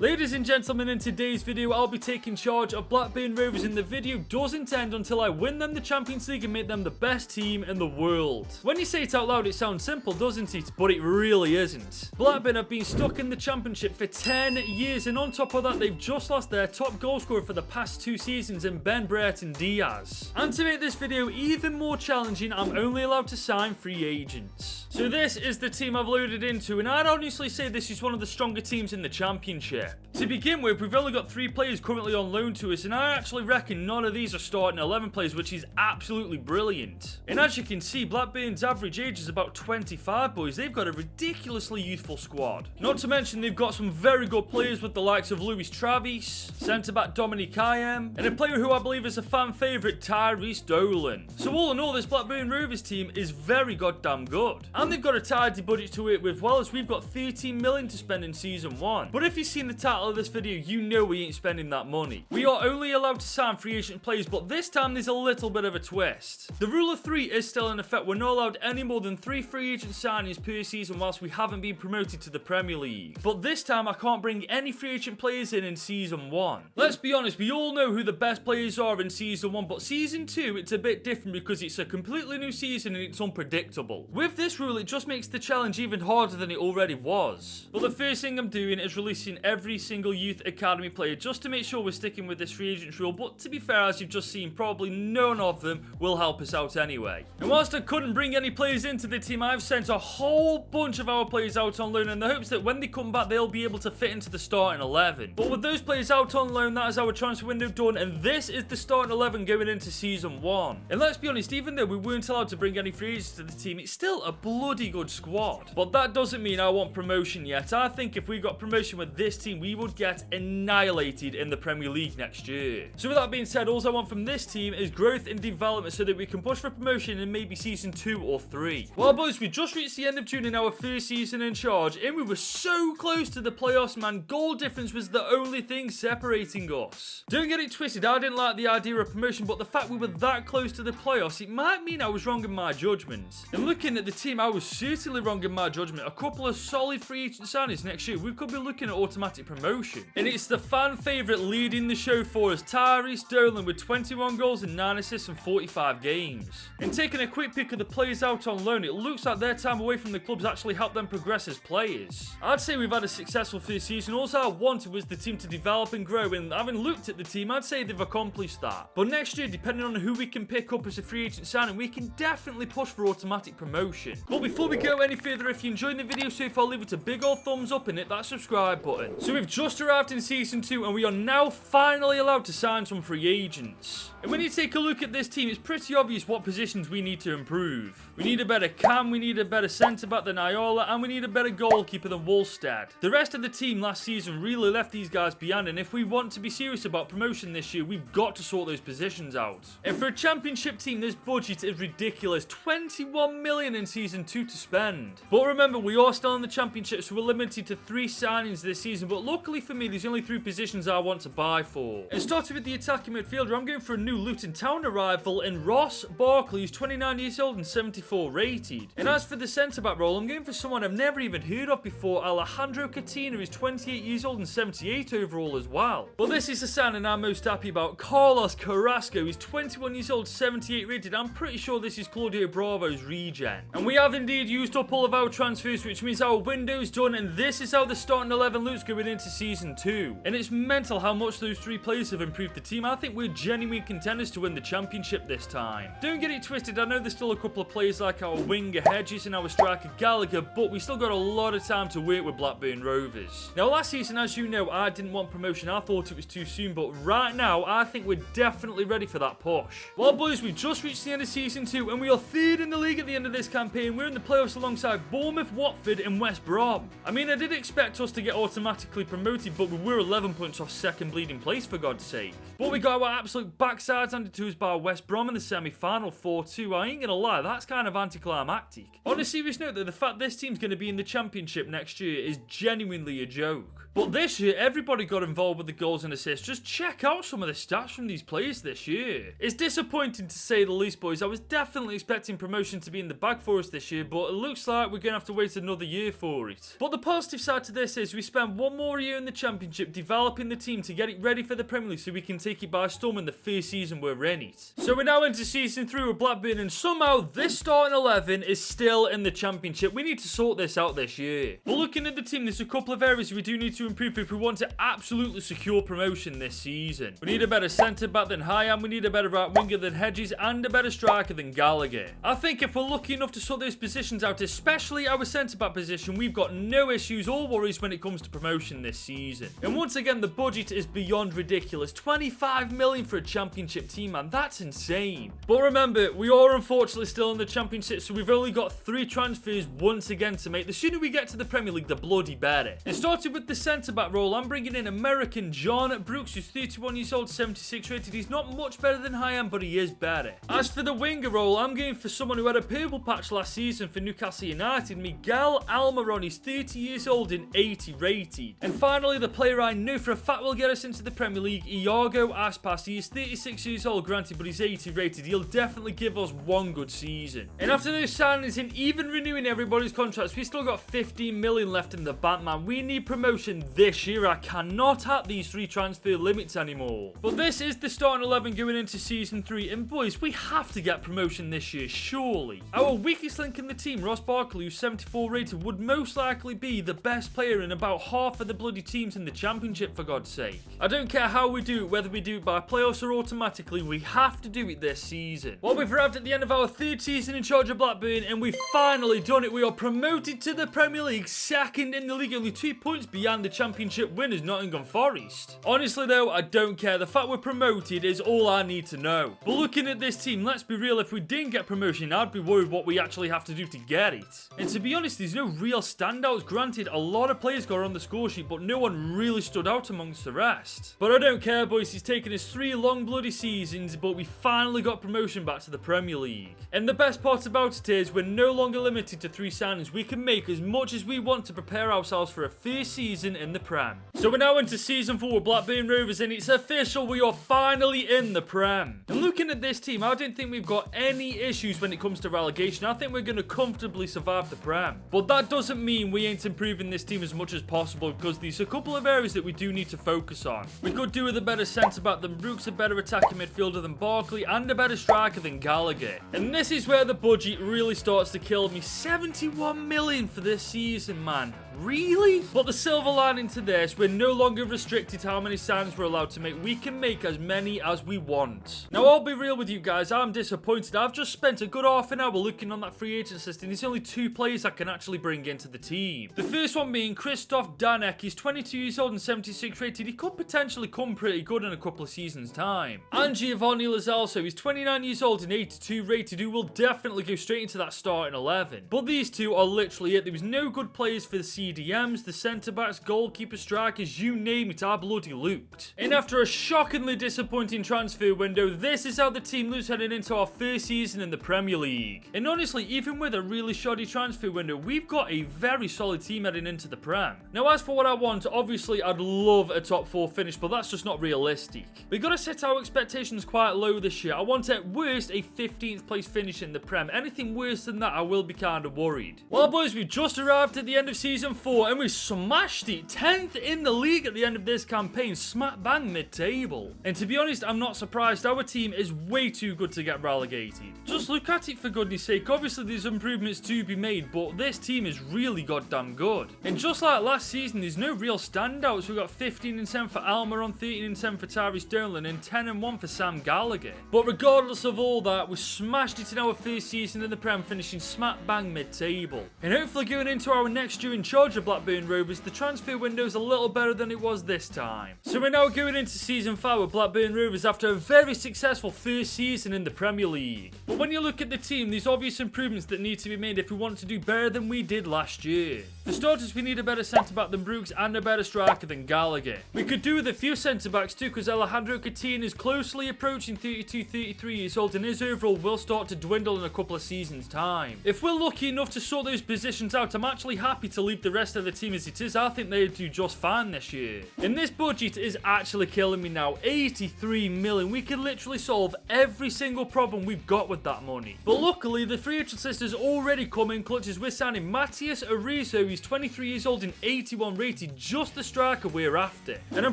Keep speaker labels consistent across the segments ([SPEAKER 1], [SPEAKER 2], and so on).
[SPEAKER 1] Ladies and gentlemen, in today's video, I'll be taking charge of Blackburn Rovers, and the video doesn't end until I win them the Champions League and make them the best team in the world. When you say it out loud, it sounds simple, doesn't it? But it really isn't. Blackburn have been stuck in the Championship for 10 years, and on top of that, they've just lost their top goal scorer for the past 2 seasons in Ben Brereton Diaz. And to make this video even more challenging, I'm only allowed to sign free agents. So this is the team I've loaded into, and I'd honestly say this is one of the stronger teams in the Championship. To begin with, we've only got 3 players currently on loan to us, and I actually reckon none of these are starting 11 players, which is absolutely brilliant. And as you can see, Blackburn's average age is about 25, boys. They've got a ridiculously youthful squad. Not to mention, they've got some very good players with the likes of Luis Travis, centre-back Dominic Ayem, and a player who I believe is a fan favourite, Tyrese Dolan. So all in all, this Blackburn Rovers team is very goddamn good. And they've got a tidy budget to work with, well, as we've got 13 million to spend in Season 1. But if you've seen the title of this video, you know we ain't spending that money. We are only allowed to sign free agent players, but this time there's a little bit of a twist. The rule of 3 is still in effect. We're not allowed any more than 3 free agent signings per season whilst we haven't been promoted to the Premier League. But this time I can't bring any free agent players in Season 1. Let's be honest, we all know who the best players are in Season 1, but Season 2 it's a bit different because it's a completely new season and it's unpredictable. With this rule, it just makes the challenge even harder than it already was. But the first thing I'm doing is releasing every single youth academy player just to make sure we're sticking with this free agent rule, but to be fair, as you've just seen, probably none of them will help us out anyway. And whilst I couldn't bring any players into the team, I've sent a whole bunch of our players out on loan in the hopes that when they come back, they'll be able to fit into the starting 11. But with those players out on loan, that is our transfer window done, and this is the starting 11 going into Season 1. And let's be honest, even though we weren't allowed to bring any free agents to the team, it's still a bloody good squad. But that doesn't mean I want promotion yet. I think if we got promotion with this team, we would get annihilated in the Premier League next year. So with that being said, all I want from this team is growth and development so that we can push for promotion in maybe Season 2 or 3. Well, boys, we just reached the end of June in our first season in charge, and we were so close to the playoffs, man. Goal difference was the only thing separating us. Don't get it twisted, I didn't like the idea of promotion, but the fact we were that close to the playoffs, it might mean I was wrong in my judgment. And looking at the team, I was certainly wrong in my judgment. A couple of solid free agent signings next year, we could be looking at automatic promotion. And it's the fan favourite leading the show for us, Tyrese Dolan, with 21 goals and 9 assists in 45 games. And taking a quick pick of the players out on loan, it looks like their time away from the clubs actually helped them progress as players. I'd say we've had a successful first season. All I wanted was the team to develop and grow, and having looked at the team, I'd say they've accomplished that. But next year, depending on who we can pick up as a free agent signing, we can definitely push for automatic promotion. But before we go any further, if you enjoyed the video so far, leave it a big old thumbs up and hit that subscribe button. So we've just arrived in Season 2, and we are now finally allowed to sign some free agents. And when you take a look at this team, it's pretty obvious what positions we need to improve. We need a better cam, we need a better centre-back than Iola, and we need a better goalkeeper than Wolstead. The rest of the team last season really left these guys behind, and if we want to be serious about promotion this year, we've got to sort those positions out. And for a Championship team, this budget is ridiculous. 21 million in Season 2 to spend. But remember, we are still in the Championship, so we're limited to 3 signings this season, but luckily for me, there's only 3 positions I want to buy for. And starting with the attacking midfielder, I'm going for a new Luton Town arrival in Ross Barkley, who's 29 years old and 74 rated. And as for the centre-back role, I'm going for someone I've never even heard of before, Alejandro Catina, who's 28 years old and 78 overall as well. But this is the signing I'm most happy about, Carlos Carrasco. He's 21 years old, 78 rated. I'm pretty sure this is Claudio Bravo's regen. And we have indeed used up all of our transfers, which means our window's done, and this is how the starting 11 looks going into Season 2. And it's mental how much those 3 players have improved the team. I think we're genuine contenders to win the Championship this time. Don't get it twisted, I know there's still a couple of players like our winger Hedges and our striker Gallagher, but we still got a lot of time to work with Blackburn Rovers. Now last season, as you know, I didn't want promotion. I thought it was too soon, but right now I think we're definitely ready for that push. Well, boys, we've just reached the end of Season 2 and we are 3rd in the league at the end of this campaign. We're in the playoffs alongside Bournemouth, Watford and West Brom. I mean, I did expect us to get automatically promoted, but we were 11 points off second bleeding place, for God's sake. But we got our absolute backsides handed to us by West Brom in the semi-final 4-2. I ain't gonna lie, that's kind of anticlimactic. On a serious note though, the fact this team's gonna be in the Championship next year is genuinely a joke. But this year, everybody got involved with the goals and assists. Just check out some of the stats from these players this year. It's disappointing to say the least, boys. I was definitely expecting promotion to be in the bag for us this year, but it looks like we're going to have to wait another year for it. But the positive side to this is we spent one more year in the Championship developing the team to get it ready for the Premier League so we can take it by storm in the first season we're in it. So we're now into season 3 with Blackburn, and somehow this starting 11 is still in the Championship. We need to sort this out this year. But looking at the team, there's a couple of areas we do need to improve if we want to absolutely secure promotion this season. We need a better centre-back than Hyam, we need a better right winger than Hedges, and a better striker than Gallagher. I think if we're lucky enough to sort those positions out, especially our centre-back position, we've got no issues or worries when it comes to promotion this season. And once again, the budget is beyond ridiculous. 25 million for a Championship team, man. That's insane. But remember, we are unfortunately still in the Championship, so we've only got 3 transfers once again to make. The sooner we get to the Premier League, the bloody better. It started with the centre-back role. I'm bringing in American John Brooks, who's 31 years old, 76 rated. He's not much better than Hyam, but he is better. As for the winger role, I'm going for someone who had a purple patch last season for Newcastle United, Miguel Almiron. He's 30 years old and 80 rated. And finally, the player I know for a fact will get us into the Premier League, Iago Aspas. He is 36 years old, granted, but he's 80 rated. He'll definitely give us one good season. And after those signings and even renewing everybody's contracts, we still got 15 million left in the bank, man. We need promotion this year. I cannot have these 3 transfer limits anymore. But this is the starting 11 going into season 3, and boys, we have to get promotion this year, surely. Our weakest link in the team, Ross Barkley, who's 74 rated, would most likely be the best player in about half of the bloody teams in the Championship, for God's sake. I don't care how we do it, whether we do it by playoffs or automatically, we have to do it this season. Well, we've arrived at the end of our 3rd season in charge of Blackburn, and we've finally done it. We are promoted to the Premier League, 2nd in the league, only 2 points behind the Championship winners, Nottingham Forest. Honestly though, I don't care. The fact we're promoted is all I need to know. But looking at this team, let's be real, if we didn't get promotion, I'd be worried what we actually have to do to get it. And to be honest, there's no real standouts. Granted, a lot of players got on the score sheet, but no one really stood out amongst the rest. But I don't care, boys. It's taken us 3 long bloody seasons, but we finally got promotion back to the Premier League. And the best part about it is we're no longer limited to 3 signings. We can make as much as we want to prepare ourselves for a first season in the Prem. So we're now into season 4 with Blackburn Rovers, and it's official. We are finally in the Prem. And looking at this team, I don't think we've got any issues when it comes to relegation. I think we're going to comfortably survive the Prem. But that doesn't mean we ain't improving this team as much as possible, because there's a couple of areas that we do need to focus on. We could do with a better centre-back than Brooks, a better attacking midfielder than Barkley, and a better striker than Gallagher. And this is where the budget really starts to kill me. 71 million for this season, man. Really? But the silver lining to this, we're no longer restricted to how many signings we're allowed to make. We can make as many as we want. Now, I'll be real with you guys. I'm disappointed. I've just spent a good half an hour looking on that free agent list, and there's only 2 players I can actually bring into the team. The first one being Christoph Danek. He's 22 years old and 76 rated. He could potentially come pretty good in a couple of seasons' time. And Giovanni Lazalso. He's 29 years old and 82 rated, who will definitely go straight into that starting 11. But these 2 are literally it. There was no good players for the CDMs, the centre-backs, goalkeeper, strikers, you name it, I bloody looked. And after a shockingly disappointing transfer window, this is how the team looks heading into our first season in the Premier League. And honestly, even with a really shoddy transfer window, we've got a very solid team heading into the Prem. Now, as for what I want, obviously I'd love a top 4 finish, but that's just not realistic. We've got to set our expectations quite low this year. I want at worst a 15th place finish in the Prem. Anything worse than that, I will be kind of worried. Well, boys, we've just arrived at the end of season 4, and we smashed it. 10th in the league at the end of this campaign, smack bang mid-table. And to be honest, I'm not surprised. Our team is way too good to get relegated. Just look at it, for goodness sake. Obviously, there's improvements to be made, but this team is really goddamn good. And just like last season, there's no real standouts. We've got 15 and 10 for Almiron, 13 and 10 for Tyrese Dolan, and 10 and 1 for Sam Gallagher. But regardless of all that, we smashed it in our first season in the Prem, finishing smack bang mid-table. And hopefully going into our next year in charge of Blackburn Rovers, the transfer window is a little better than it was this time. So we're now going into season 5 with Blackburn Rovers after a very successful first season in the Premier League. But when you look at the team, there's obvious improvements that need to be made if we want to do better than we did last year. For starters, we need a better centre-back than Brooks and a better striker than Gallagher. We could do with a few centre-backs too, because Alejandro Coutinho is closely approaching 32-33 years old, and his overall will start to dwindle in a couple of seasons' time. If we're lucky enough to sort those positions out, I'm actually happy to leave the rest of the team as it is. I think they do just fine this year. And this budget is actually killing me now. 83 million. We can literally solve every single problem we've got with that money. But luckily, the free agent list has already come in clutch as we're signing Matías Arizo. He's 23 years old and 81 rated, just the striker we're after. And I'm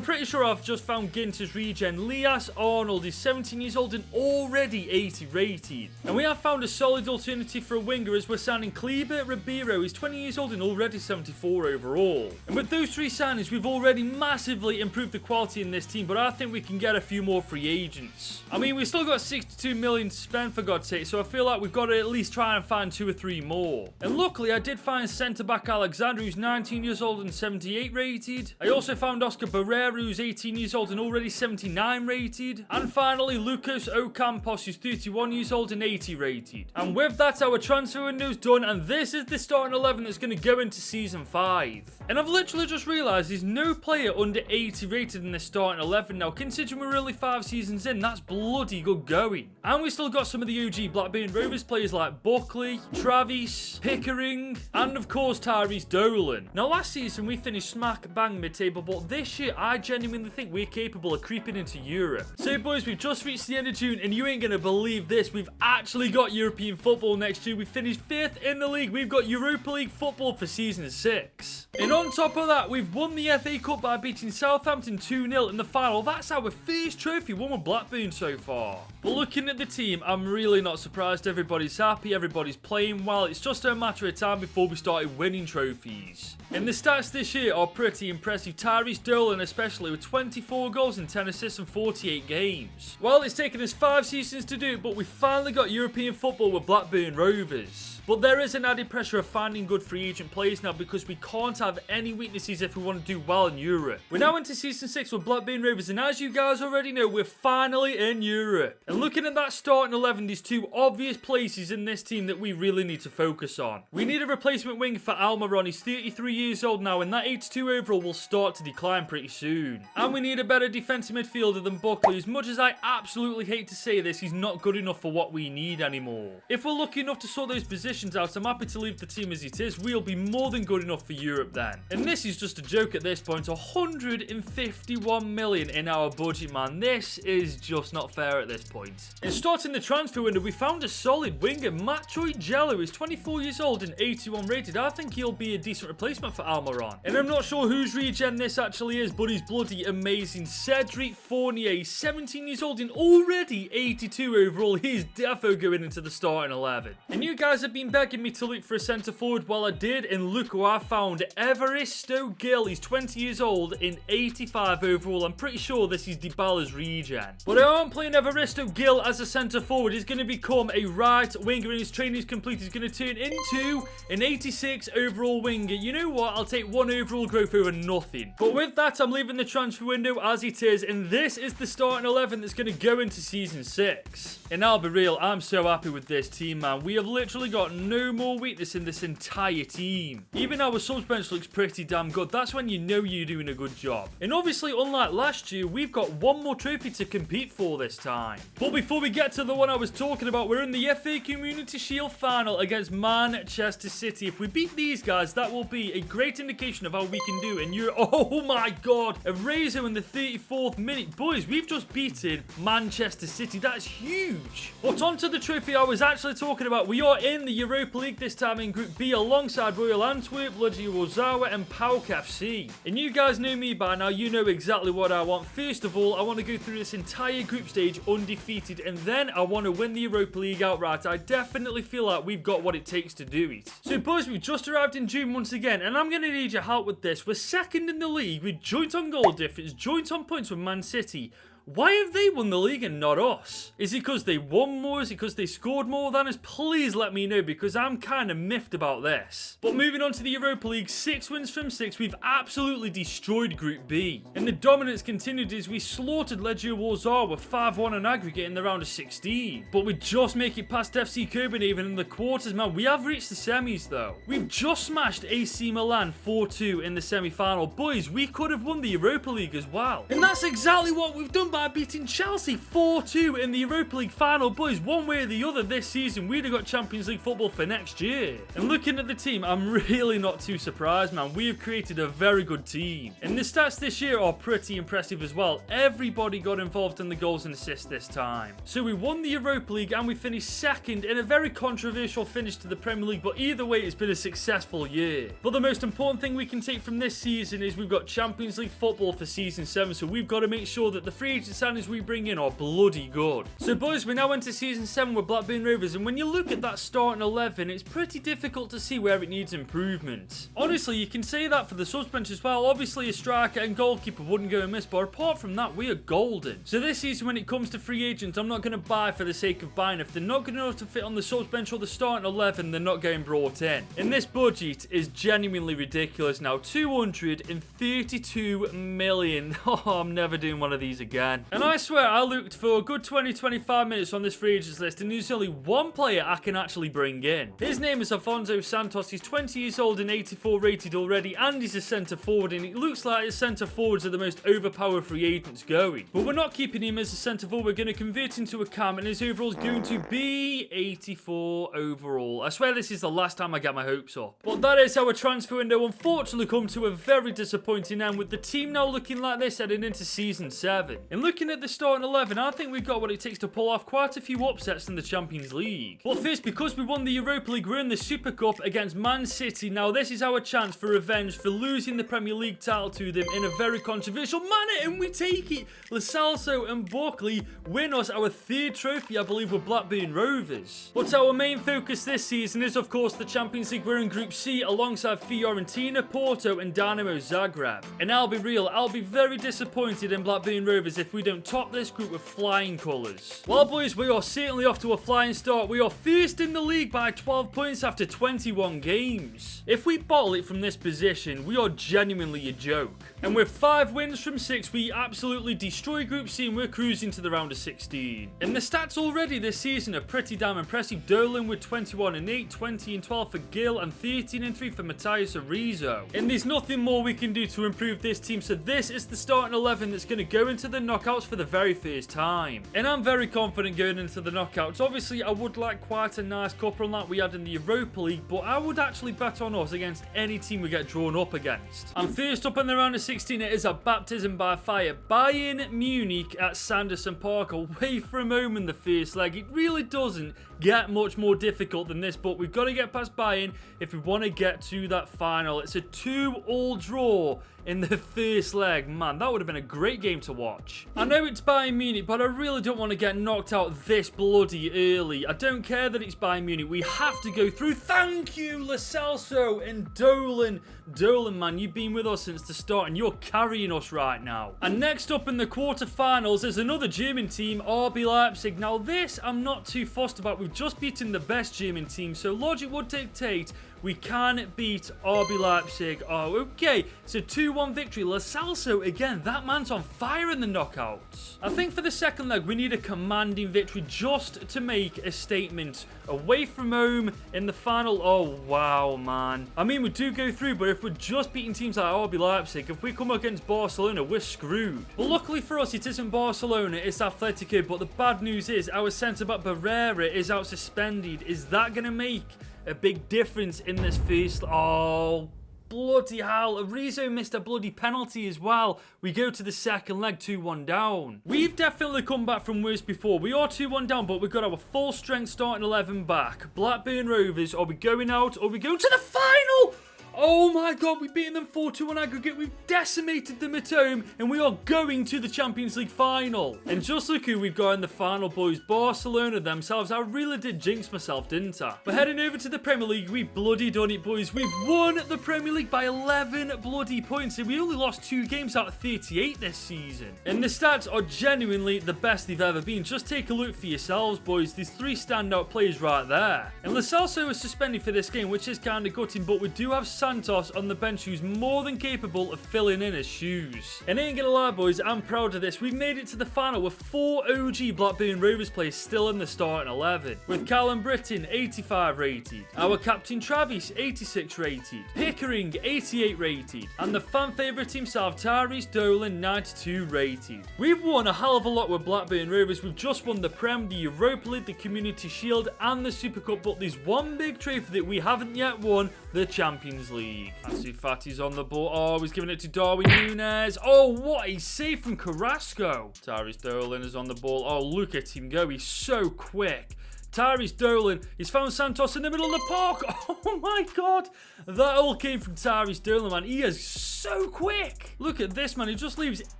[SPEAKER 1] pretty sure I've just found Ginter's regen. Lias Arnold is 17 years old and already 80 rated. And we have found a solid alternative for a winger as we're signing Kleber Ribeiro. He's 20 years old and already 74 overall. And with those three signings, we've already massively improved the quality in this team, but I think we can get a few more free agents. I mean, we've still got 62 million to spend for God's sake, so I feel like we've got to at least try and find 2 or 3 more. And luckily, I did find centre-back Alexander, who's 19 years old and 78 rated. I also found Oscar Barrera, who's 18 years old and already 79 rated. And finally, Lucas Ocampos, who's 31 years old and 80 rated. And with that, our transfer window's done, and this is the starting 11 that's going to go into Season 5. And I've literally just realised there's no player under 80 rated in this starting 11 now. Considering we're only 5 seasons in, that's bloody good going. And we still got some of the OG Blackburn Rovers players like Buckley, Travis, Pickering, and of course Tyrese Dolan. Now last season we finished smack bang mid-table, but this year I genuinely think we're capable of creeping into Europe. So boys, we've just reached the end of June and you ain't gonna believe this. We've actually got European football next year. We finished 5th in the league. We've got Europa League football for Season 6. And on top of that, we've won the FA Cup by beating Southampton 2-0 in the final. That's our first trophy won with Blackburn so far. But looking at the team, I'm really not surprised. Everybody's happy, everybody's playing well. It's just a matter of time before we started winning trophies. And the stats this year are pretty impressive. Tyrese Dolan especially with 24 goals and 10 assists in 48 games. Well, it's taken us 5 seasons to do it, but we finally got European football with Blackburn Rovers. But there is an added pressure of finding good free agent players now because we can't have any weaknesses if we want to do well in Europe. We're now into Season 6 with Blackburn Rovers, and as you guys already know, we're finally in Europe. And looking at that starting 11, there's 2 obvious places in this team that we really need to focus on. We need a replacement winger for Almiron. He's 33 years old now, and that 82 overall will start to decline pretty soon. And we need a better defensive midfielder than Buckley. As much as I absolutely hate to say this, he's not good enough for what we need anymore. If we're lucky enough to sort those positions out, I'm happy to leave the team as it is. We'll be more than good enough for Europe then. And this is just a joke at this point. 151 million in our budget, man. This is just not fair at this point. And starting the transfer window, we found a solid winger. Matroy Jello is 24 years old and 81 rated. I think he'll be a decent replacement for Almiron. And I'm not sure whose regen this actually is, but he's bloody amazing. Cedric Fournier, 17 years old and already 82 overall. He's defo going into the starting 11. And you guys have been begging me to look for a centre forward. Well, I did, and look who I found. Evaristo Gil. He's 20 years old and 85 overall. I'm pretty sure this is Dybala's regen. But I aren't playing Evaristo Gil as a centre forward. He's going to become a right winger, and his training is complete. He's going to turn into an 86 overall winger. You know what? I'll take 1 overall growth over nothing. But with that, I'm leaving the transfer window as it is, and this is the starting 11 that's going to go into Season 6. And I'll be real, I'm so happy with this team, man. We have literally got no more weakness in this entire team. Even our subs bench looks pretty damn good. That's when you know you're doing a good job. And obviously, unlike last year, we've got 1 more trophy to compete for this time. But before we get to the one I was talking about, we're in the FA Community Shield final against Manchester City. If we beat these guys, that will be a great indication of how we can do in Europe. Oh my god, a Razor in the 34th minute. Boys, we've just beaten Manchester City. That's huge. But on to the trophy I was actually talking about. We are in the Europa League this time in Group B alongside Royal Antwerp, Legia Warszawa and PAOK FC. And you guys know me by now, you know exactly what I want. First of all, I want to go through this entire group stage undefeated, and then I want to win the Europa League outright. I definitely feel like we've got what it takes to do it. So boys, we've just arrived in June once again, and I'm going to need your help with this. We're second in the league with joint on goal difference, joint on points with Man City. Why have they won the league and not us? Is it because they won more? Is it because they scored more than us? Please let me know, because I'm kind of miffed about this. But moving on to the Europa League, 6 wins from 6. We've absolutely destroyed Group B. And the dominance continued as we slaughtered Legia Warsaw with 5-1 on aggregate in the round of 16. But we just make it past FC Copenhagen in the quarters, man. We have reached the semis though. We've just smashed AC Milan 4-2 in the semi-final. Boys, we could have won the Europa League as well. And that's exactly what we've done by beating Chelsea 4-2 in the Europa League final. Boys, one way or the other this season, we'd have got Champions League football for next year. And looking at the team, I'm really not too surprised, man. We have created a very good team. And the stats this year are pretty impressive as well. Everybody got involved in the goals and assists this time. So we won the Europa League and we finished second in a very controversial finish to the Premier League, but either way, it's been a successful year. But the most important thing we can take from this season is we've got Champions League football for season 7, so we've got to make sure that the free agent signings we bring in are bloody good. So boys, we now enter season 7 with Blackburn Rovers, and when you look at that starting 11, it's pretty difficult to see where it needs improvement. Honestly, you can say that for the subs bench as well. Obviously, a striker and goalkeeper wouldn't go amiss, but apart from that, we are golden. So this season, when it comes to free agents, I'm not going to buy for the sake of buying. If they're not good enough to fit on the subs bench or the starting 11, they're not getting brought in. And this budget is genuinely ridiculous now. 232 million. Oh, I'm never doing one of these again. And I swear, I looked for a good 20-25 minutes on this free agents list, and there's only one player I can actually bring in. His name is Afonso Santos. He's 20 years old and 84 rated already, and he's a centre forward, and it looks like his centre forwards are the most overpowered free agents going. But we're not keeping him as a centre forward. We're going to convert into a cam, and his overall is going to be 84 overall. I swear this is the last time I get my hopes up. But that is our transfer window unfortunately come to a very disappointing end, with the team now looking like this heading into season 7. And looking at the starting 11, I think we've got what it takes to pull off quite a few upsets in the Champions League. But first, because we won the Europa League, we're in the Super Cup against Man City. Now this is our chance for revenge for losing the Premier League title to them in a very controversial manner, and we take it. Lo Celso and Buckley win us our 3rd trophy, I believe, with Blackburn Rovers. But our main focus this season is of course the Champions League. We're in Group C alongside Fiorentina, Porto and Dynamo Zagreb. And I'll be real, I'll be very disappointed in Blackburn Rovers if we don't top this group with flying colours. Well boys, we are certainly off to a flying start. We are first in the league by 12 points after 21 games. If we bottle it from this position, we are genuinely a joke. And with 5 wins from 6, we absolutely destroy Group C and we're cruising to the round of 16. And the stats already this season are pretty damn impressive. Dolan with 21 and 8, 20 and 12 for Gil, and 13 and 3 for Matthias Arizo. And there's nothing more we can do to improve this team, so this is the starting 11 that's going to go into the knockouts for the very first time. And I'm very confident going into the knockouts. Obviously, I would like quite a nice cup run like we had in the Europa League, but I would actually bet on us against any team we get drawn up against. And first up in the round of 16, it is a baptism by fire. Bayern Munich at Sanderson Park, away from home in the first leg. It really doesn't get much more difficult than this, but we've got to get past Bayern if we want to get to that final. It's a 2-2 draw in the first leg. Man, that would have been a great game to watch. I know it's Bayern Munich, but I really don't want to get knocked out this bloody early. I don't care that it's Bayern Munich. We have to go through. Thank you, Lo Celso and Dolan. Dolan, man, you've been with us since the start and you're carrying us right now. And next up in the quarterfinals is another German team, RB Leipzig. Now this I'm not too fussed about. We've just beaten the best German team, so logic would dictate we can beat RB Leipzig. Oh, okay. So 2-1 victory. Lo Celso, again, that man's on fire in the knockouts. I think for the second leg, we need a commanding victory just to make a statement. Away from home in the final. Oh, wow, man. I mean, we do go through, but if we're just beating teams like RB Leipzig, if we come against Barcelona, we're screwed. But luckily for us, it isn't Barcelona, it's Atletico. But the bad news is our centre-back Barrera is out suspended. Is that going to make a big difference in this first? Oh, bloody hell. Arizo missed a bloody penalty as well. We go to the second leg 2-1 down. We've definitely come back from worse before. We are 2-1 down, but we've got our full strength starting 11 back. Blackburn Rovers, are we going out? Are we going to the final? Oh my god, we've beaten them 4-2 on aggregate. We've decimated them at home, and we are going to the Champions League final. And just look who we've got in the final, boys. Barcelona themselves. I really did jinx myself, didn't I? But heading over to the Premier League, we bloody done it, boys. We've won the Premier League by 11 bloody points, and we only lost 2 games out of 38 this season. And the stats are genuinely the best they've ever been. Just take a look for yourselves, boys. There's 3 standout players right there. And Lo Celso is suspended for this game, which is kind of gutting, but we do have Santos on the bench who's more than capable of filling in his shoes. And I ain't gonna lie, boys, I'm proud of this. We've made it to the final with 4 OG Blackburn Rovers players still in the starting 11. With Callum Britton, 85 rated. Our captain Travis, 86 rated. Pickering, 88 rated. And the fan favourite himself, Tyrese Dolan, 92 rated. We've won a hell of a lot with Blackburn Rovers. We've just won the Prem, the Europa League, the Community Shield, and the Super Cup. But there's one big trophy that we haven't yet won, the Champions League. Ansu Fati's on the ball. Oh, he's giving it to Darwin Núñez. Oh, what a save from Carrasco. Tyrese Dolan is on the ball. Oh, look at him go. He's so quick. Tyrese Dolan, he's found Santos in the middle of the park. Oh my god. That all came from Tyrese Dolan, man. He is so quick. Look at this, man. He just leaves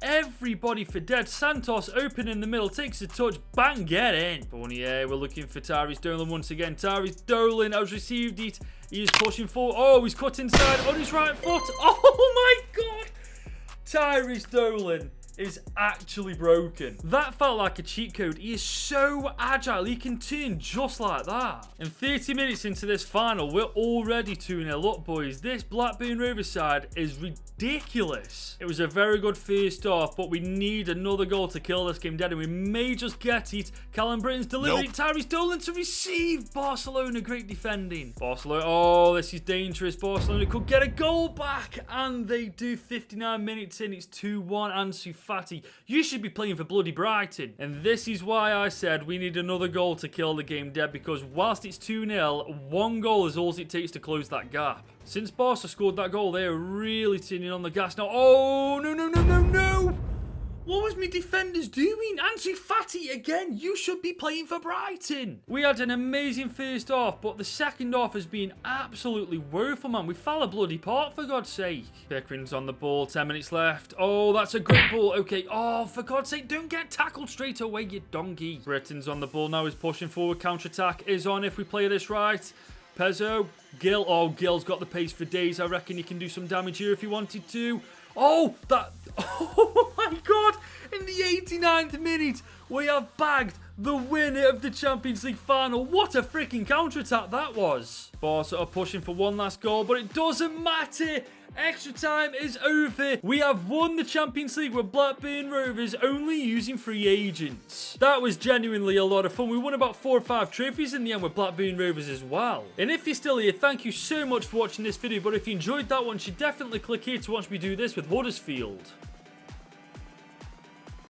[SPEAKER 1] everybody for dead. Santos open in the middle, takes a touch, bang, get in. Fournier, we're looking for Tyrese Dolan once again. Tyrese Dolan has received it. He is pushing forward. Oh, he's cut inside on his right foot. Oh my god. Tyrese Dolan is actually broken. That felt like a cheat code. He is so agile. He can turn just like that. And 30 minutes into this final, we're already 2-0 up, boys. This Blackburn Rovers side is ridiculous. It was a very good first half, but we need another goal to kill this game dead, and we may just get it. Callum Britton's delivery. Nope. Tyrese Dolan to receive. Barcelona, great defending. Barcelona, oh, this is dangerous. Barcelona could get a goal back, and they do. 59 minutes in, it's 2-1. Ansu Fati, you should be playing for bloody Brighton. And this is why I said we need another goal to kill the game dead, because whilst it's 2-0, 1 goal is all it takes to close that gap. Since Barca scored that goal, they are really turning on the gas now. Oh, no, no, no, no, no. What was me defenders doing? Ansu Fati again. You should be playing for Brighton. We had an amazing first half, but the second half has been absolutely woeful, man. We fell a bloody part, for God's sake. Pickering's on the ball. 10 minutes left. Oh, that's a great ball. Okay. Oh, for God's sake, don't get tackled straight away, you donkey. Britton's on the ball now. He's pushing forward. Counter-attack is on if we play this right. Pezzo. Gil. Oh, Gil's got the pace for days. I reckon he can do some damage here if he wanted to. Oh, that... Oh, my God. In the 89th minute, we have bagged the winner of the Champions League final. What a freaking counter-attack that was. Barca are pushing for one last goal, but it doesn't matter. Extra time is over. We have won the Champions League with Blackburn Rovers only using free agents. That was genuinely a lot of fun. We won about 4 or 5 trophies in the end with Blackburn Rovers as well. And if you're still here, thank you so much for watching this video. But if you enjoyed that one, you should definitely click here to watch me do this with Huddersfield.